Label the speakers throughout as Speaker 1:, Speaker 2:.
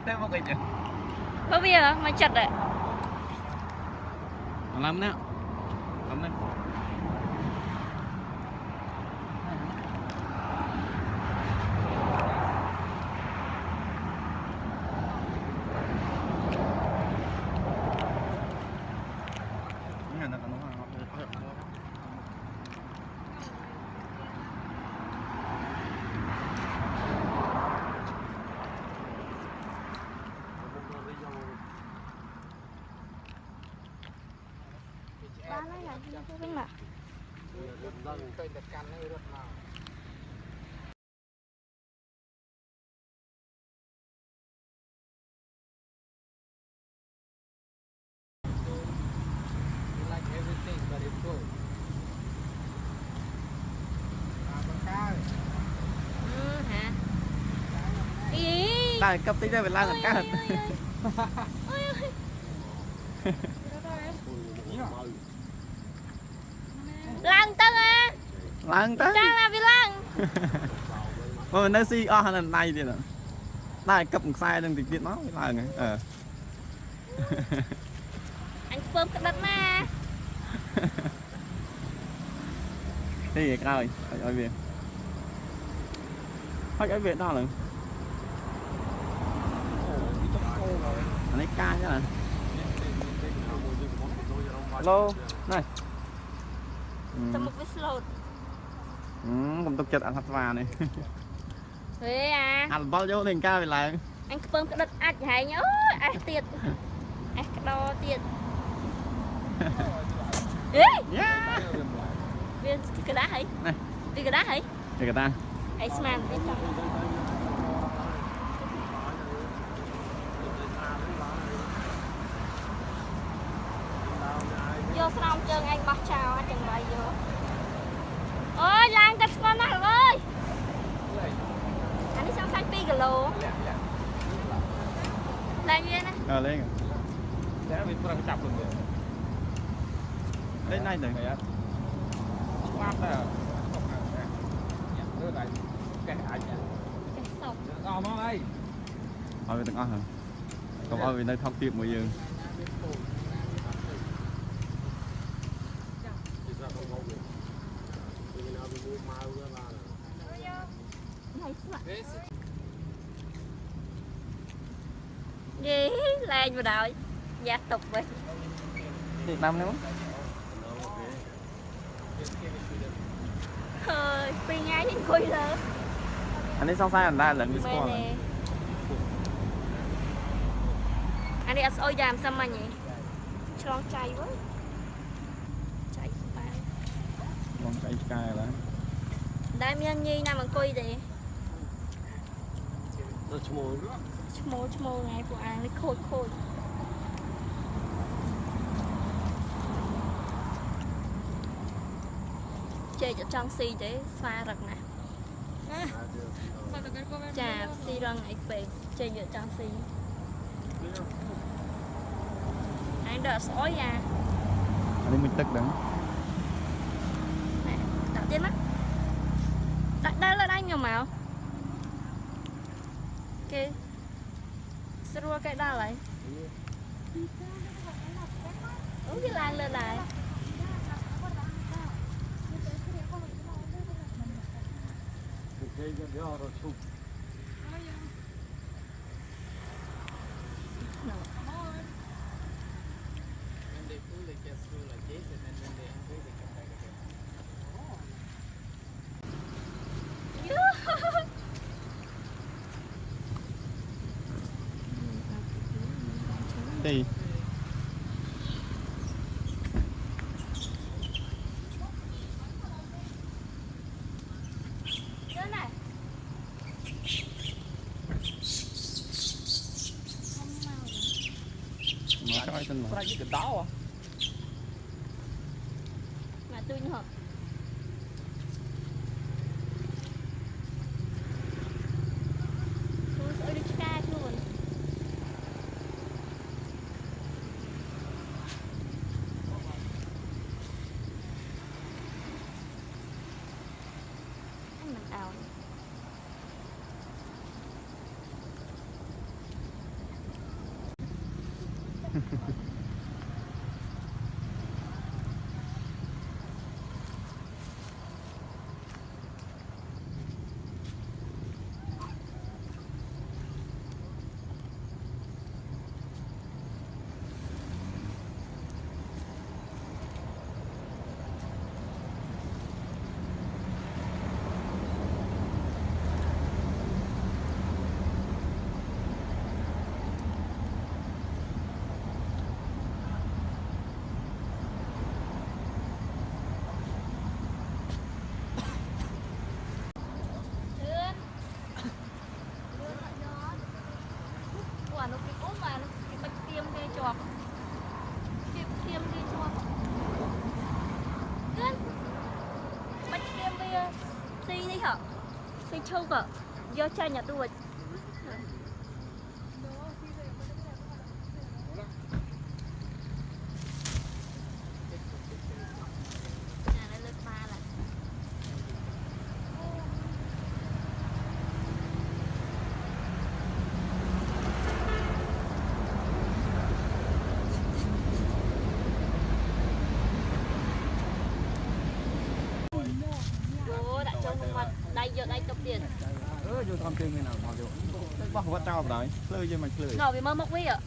Speaker 1: thế một cái gì
Speaker 2: bao nhiêu mà chặt đấy
Speaker 1: làm nè làm nè
Speaker 2: bán này là cái mà hả ý
Speaker 1: lại cấp tính ra về lan làm cá hạt
Speaker 2: lăng tân à
Speaker 1: lan tới
Speaker 2: trang là vì lăng
Speaker 1: mà mình nói si o lần này thì là lại cấp một sai đang thì biết nó là người
Speaker 2: anh phơm cái đất mà
Speaker 1: thế gì cao rồi ở viện hết ở viện đó rồi anh ấy ca chứ là hello này
Speaker 2: tầm một cái slot
Speaker 1: ผมตกใจอันทัศวาเนี่ย
Speaker 2: thế à
Speaker 1: อันบอลโยนเองก้าวไปเลย
Speaker 2: anh phơm cái đất ạch hay nhớ ai tiệt ai đo tiệt ê viên cái đá hả
Speaker 1: này
Speaker 2: đi cái đá hả
Speaker 1: để người ta
Speaker 2: ai sman bên trong vô xong chân anh bắt chào anh chẳng bày vô ôi lan cắt con nào ơi anh đi sang xanh pi cả lô lan như này
Speaker 1: lên
Speaker 3: Sẽ bị phơi chập luôn rồi.
Speaker 1: đây này rồi
Speaker 3: Quát đó. Đưa lại cái ảnh nha.
Speaker 2: cái sọc
Speaker 3: Ngon món đây.
Speaker 1: ở bên tầng hả còn ở bên đây thông tiệp mọi người
Speaker 2: gì lan vào đội gia tục vậy
Speaker 1: Việt Nam nữa
Speaker 2: hơi phi ngay trên khuy lớn
Speaker 1: anh ấy xong sai anh ta lần đi score
Speaker 2: nè anh đi ăn ôi giảm sao mà nhỉ cho chay quá chay ba
Speaker 1: con chạy cài là
Speaker 2: đây miên nhi nằm ăn khuy đi
Speaker 3: Rồi
Speaker 2: chmô ngày của anh nó khôi khôi chơi cho trong si để xoa rực nè chà si răng ấy về chơi cho trong si anh đợi sói à
Speaker 1: anh ấy mình tức đấy
Speaker 2: nè đặt trên mắt đặt đây là anh nhiều màu ok xua cái đó lại uống cái lan lên lại
Speaker 1: thì nó coi tên mà
Speaker 3: cái đó à.
Speaker 2: mà tôi như hợp tôi sẽ đi ca luôn anh mình ảo hả xây châu cả do cha nhà tôi đây giờ đây tập tiền
Speaker 1: vô thăm tiền nào mà vô bắt vật trao vào đấy lơi cho mày lơi
Speaker 2: nọ bị mơ mốc quý ạ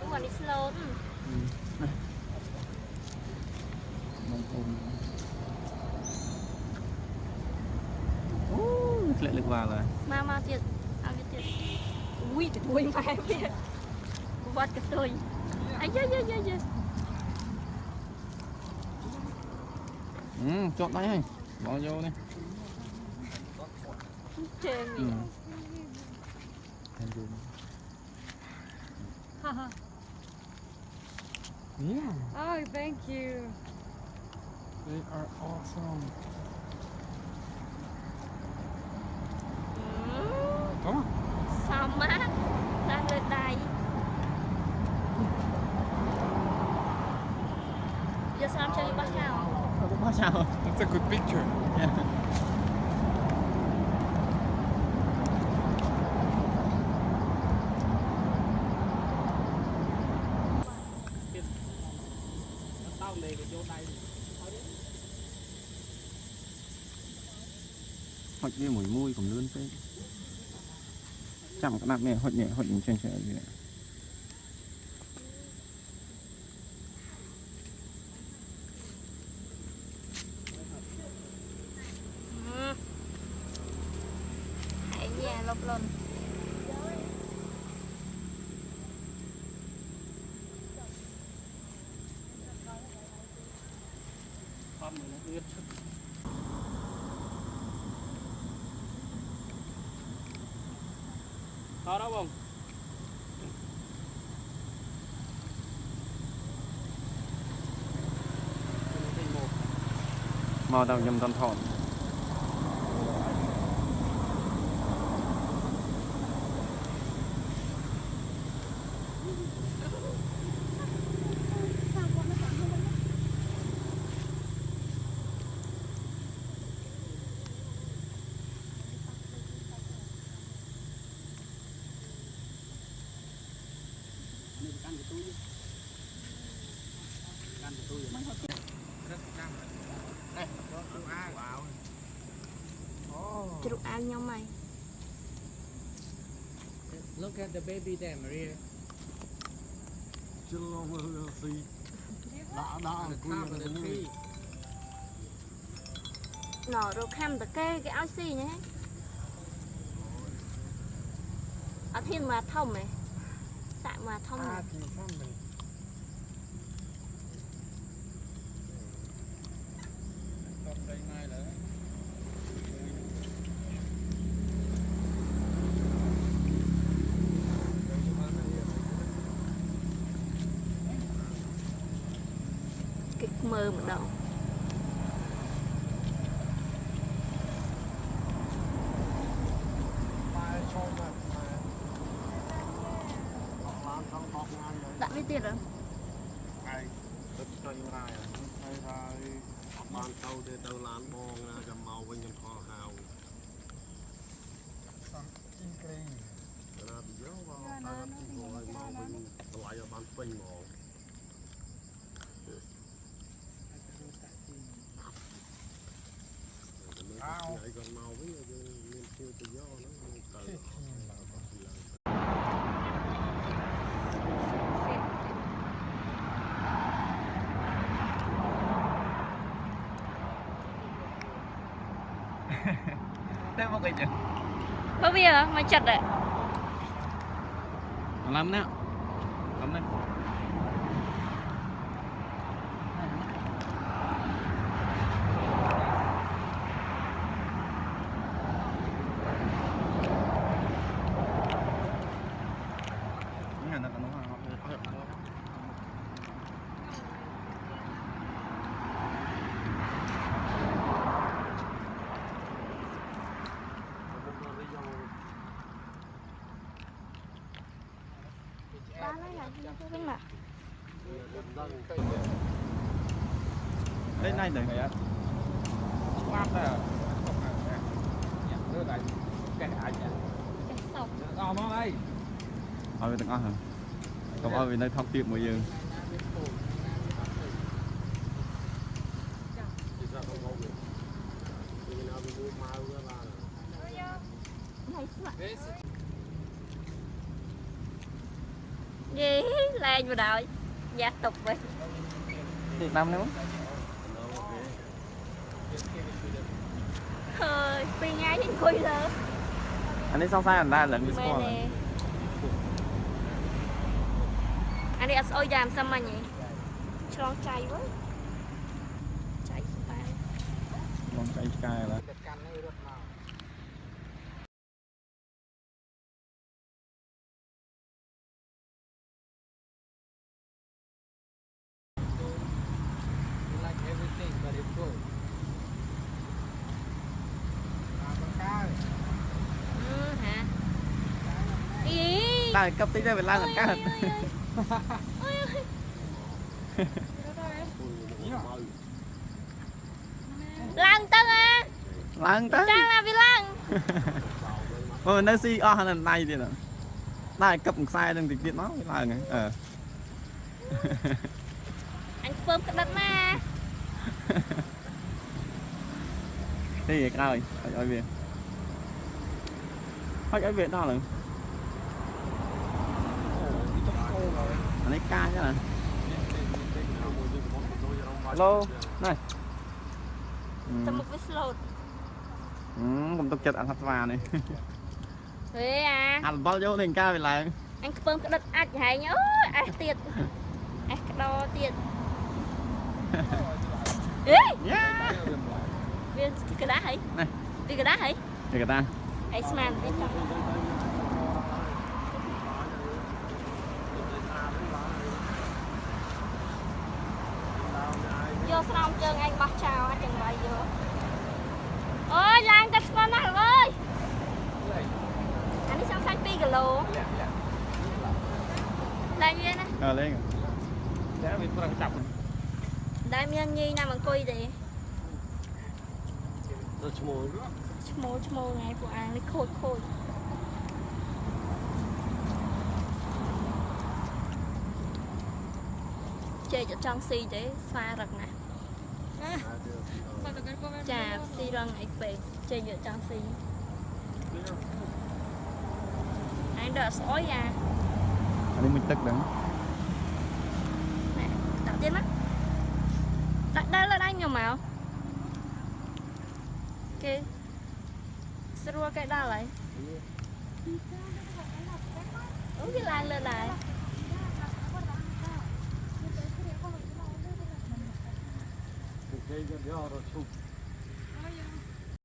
Speaker 2: đúng rồi đi slow
Speaker 1: lại lực vào rồi
Speaker 2: ma tiền ăn cái tiền ui cái đuôi mày biết vật cái đuôi ai dơ
Speaker 1: chọn đấy anh bỏ vô đi
Speaker 2: chơi
Speaker 1: ừ. Yeah.
Speaker 4: Oh, thank you.
Speaker 1: They are awesome. Come on.
Speaker 2: sao mát đang lên đây giờ sao chơi đi bắt nào
Speaker 1: Watch out.
Speaker 3: That's a good picture.
Speaker 1: Yeah.
Speaker 3: Tao lề cái vô đây.
Speaker 1: Hoạch như mùi mùi cũng lươn phết. Chạm cái nắp này hoạch nhẹ chèn gì này.
Speaker 2: hãy nhà lộc lần
Speaker 3: Con mình nó biết. Có đâu không?
Speaker 1: Màu đầu nhầm toàn thọn.
Speaker 2: chụp ao nhau mày
Speaker 3: Look at the baby there, Maria.
Speaker 5: Still over the
Speaker 3: On the top of the tree.
Speaker 2: nọ rồi khăm tờ cái áo xì nhé ở thiên mà thông này tại mà thông này cái mơ một đầu đã biết tiền rồi
Speaker 5: Ngày tức chơi ra thấy ra ban tàu để tàu lán bong ra cầm màu với nhân kho hào ra bị gió vào ta rồi màu với lại ở ban pin màu vậy còn màu với nguyên tiêu từ gió nó
Speaker 1: Thế một cái chứ.
Speaker 2: có biết hả mày chặt đấy
Speaker 1: Làm nè. Làm nè.
Speaker 2: bán đấy là bên mà
Speaker 1: Lên này này.
Speaker 3: Quát là đưa lại cái ảnh
Speaker 2: cái sọc
Speaker 3: nó đây
Speaker 1: Ở bên tầng hả? Còn ở bên đây thông tiệp mọi người.
Speaker 2: này gì lên vào đội gia tục vậy
Speaker 1: Việt Nam nữa.
Speaker 2: hơi phi ngay thì quỳ lớn
Speaker 1: Anh ấy xong sai anh ta lần
Speaker 2: mê nè anh đi ăn ôi dàm sao mà nhỉ tròn chay quá chay phải
Speaker 1: Con chạy sky là.
Speaker 3: like everything but it's good
Speaker 2: hả ý
Speaker 1: Đây cấp tí đây phải la gần cá hết.
Speaker 2: ôi ôi lăng tân à
Speaker 1: Lăng tới.
Speaker 2: trang là vì lăng
Speaker 1: Mà nó si lần này thì nè. Đây cấp một sai đừng tiết nó là này.
Speaker 2: anh phơm cái đất mà
Speaker 1: Thế gì rồi, ở về. Ở về đó là. Anh ấy ca chứ nè. Hello, này.
Speaker 2: tao một cái slot
Speaker 1: ผมตกចិត្តអានស្វានេះ
Speaker 2: thế à
Speaker 1: អាល់បល់យកលេងការវាឡើង
Speaker 2: anh phơm cái đất ách hay nhớ ách tiệt ách cái đo tiệt ê
Speaker 1: យ៉ា
Speaker 2: viên cái đá hay
Speaker 1: này
Speaker 2: cái đá hay
Speaker 1: នេះកតា
Speaker 2: ấy sman đi cho vô xong chân anh bắt chào anh chừng vậy vô ôi lang cách con nào ơi anh đi xong xanh pi kilo đây miên á
Speaker 1: លេង
Speaker 3: để mình phải chọc
Speaker 2: đây miên nhi nằm bằng cùi thì
Speaker 5: ទៅឈ្មោះ
Speaker 2: chmô ngày của anh lấy khôi khôi chơi cho trong si để pha rực nè chà si răng ấy về chơi cho trong si anh đợi sói ra
Speaker 1: អានេះមិនទឹកដឹង
Speaker 2: nè tạo tiên mắt đặt đây là anh nhiều màu cái srua cái đó lại uống cái lan lên lại
Speaker 5: គេយករត់ឈប់